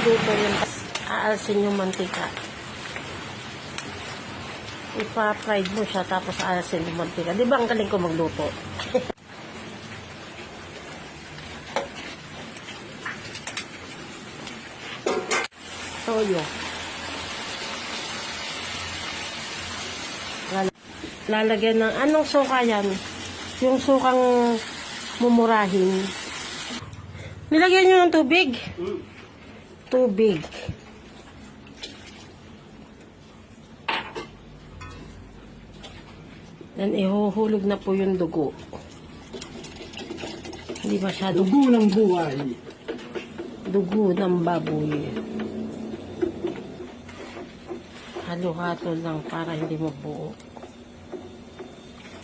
luluto yun. Aalsin yung mantika. Ipa-fried mo siya tapos aalsin yung mantika. Di ba ang galing ko magluto? Toyo. Lalagyan ng anong suka yan? Yung sukang mumurahin. Nilagyan nyo ng tubig. Tubig. Then ihuhulog na po yung dugo. Hindi masyado. Dugo ng buhay. Dugo ng baboy. Halo-halo lang para hindi mabuo.